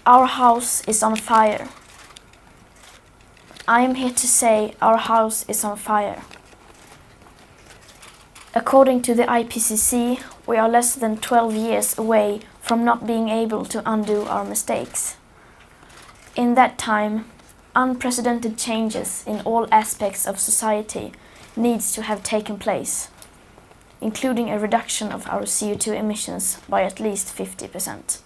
Our house is on fire. I am here to say our house is on fire. According to the IPCC, we are less than 12 years away from not being able to undo our mistakes. In that time, unprecedented changes in all aspects of society needs to have taken place, including a reduction of our CO2 emissions by at least 50%.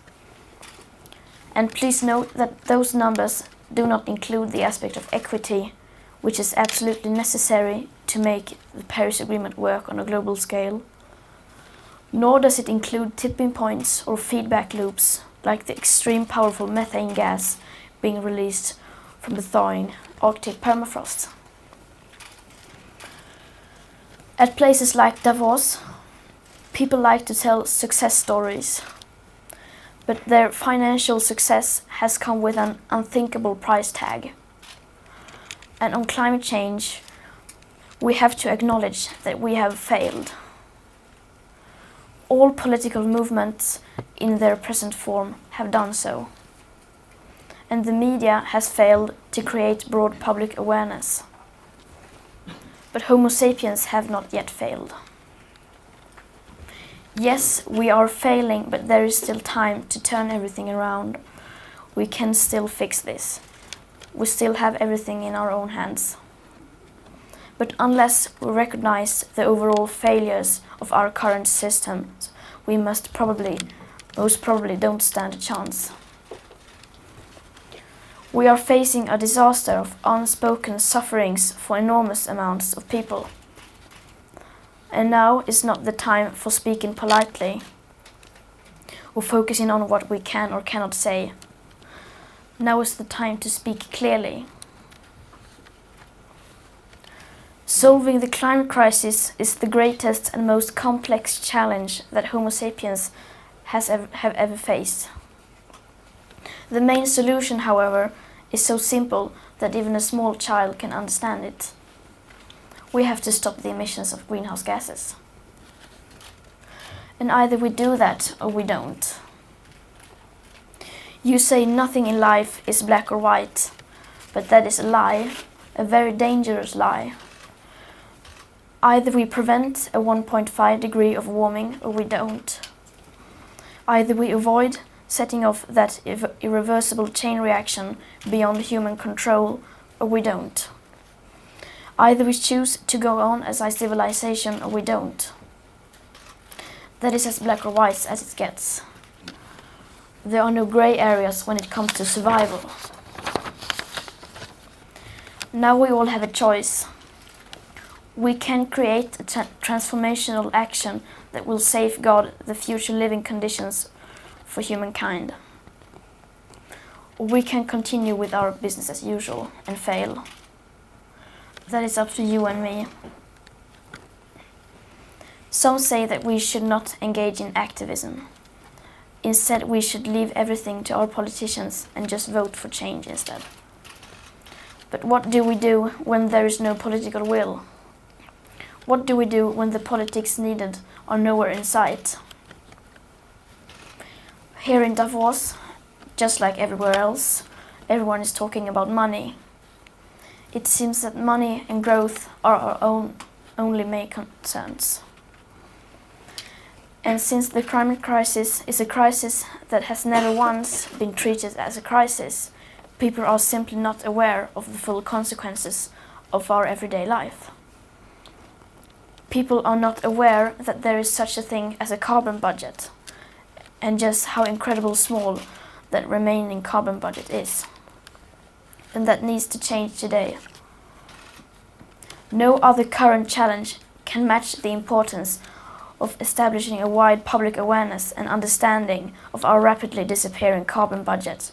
And please note that those numbers do not include the aspect of equity, which is absolutely necessary to make the Paris Agreement work on a global scale. Nor does it include tipping points or feedback loops, like the extreme powerful methane gas being released from the thawing Arctic permafrost. At places like Davos, people like to tell success stories, but their financial success has come with an unthinkable price tag. And on climate change, we have to acknowledge that we have failed. All political movements in their present form have done so. And the media has failed to create broad public awareness. But Homo sapiens have not yet failed. Yes, we are failing, but there is still time to turn everything around. We can still fix this. We still have everything in our own hands. But unless we recognize the overall failures of our current systems, we most probably don't stand a chance. We are facing a disaster of unspoken sufferings for enormous amounts of people. And now is not the time for speaking politely or focusing on what we can or cannot say. Now is the time to speak clearly. Solving the climate crisis is the greatest and most complex challenge that Homo sapiens have ever faced. The main solution, however, is so simple that even a small child can understand it. We have to stop the emissions of greenhouse gases. And either we do that or we don't. You say nothing in life is black or white, but that is a lie, a very dangerous lie. Either we prevent a 1.5 degree of warming or we don't. Either we avoid setting off that irreversible chain reaction beyond human control or we don't. Either we choose to go on as a civilization or we don't. That is as black or white as it gets. There are no grey areas when it comes to survival. Now we all have a choice. We can create a transformational action that will safeguard the future living conditions for humankind. Or we can continue with our business as usual and fail. That is up to you and me. Some say that we should not engage in activism. Instead, we should leave everything to our politicians and just vote for change instead. But what do we do when there is no political will? What do we do when the politics needed are nowhere in sight? Here in Davos, just like everywhere else, everyone is talking about money. It seems that money and growth are our only main concerns. And since the climate crisis is a crisis that has never once been treated as a crisis, people are simply not aware of the full consequences of our everyday life. People are not aware that there is such a thing as a carbon budget, and just how incredibly small that remaining carbon budget is. And that needs to change today. No other current challenge can match the importance of establishing a wide public awareness and understanding of our rapidly disappearing carbon budget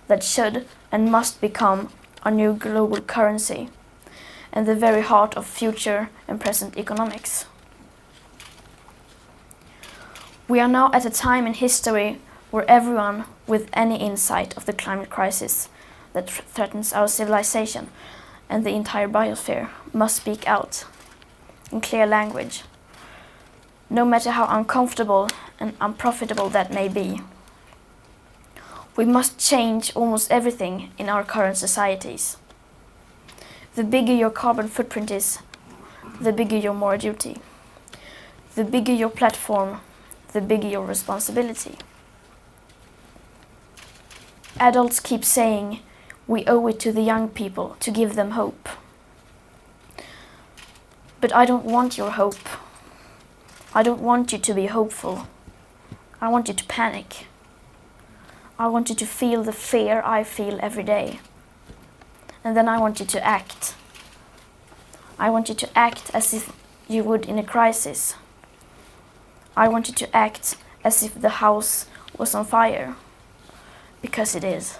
that should and must become our new global currency and the very heart of future and present economics. We are now at a time in history where everyone with any insight of the climate crisis that threatens our civilization and the entire biosphere must speak out in clear language, no matter how uncomfortable and unprofitable that may be. We must change almost everything in our current societies. The bigger your carbon footprint is, the bigger your moral duty. The bigger your platform, the bigger your responsibility. Adults keep saying we owe it to the young people to give them hope. But I don't want your hope. I don't want you to be hopeful. I want you to panic. I want you to feel the fear I feel every day. And then I want you to act. I want you to act as if you would in a crisis. I want you to act as if the house was on fire. Because it is.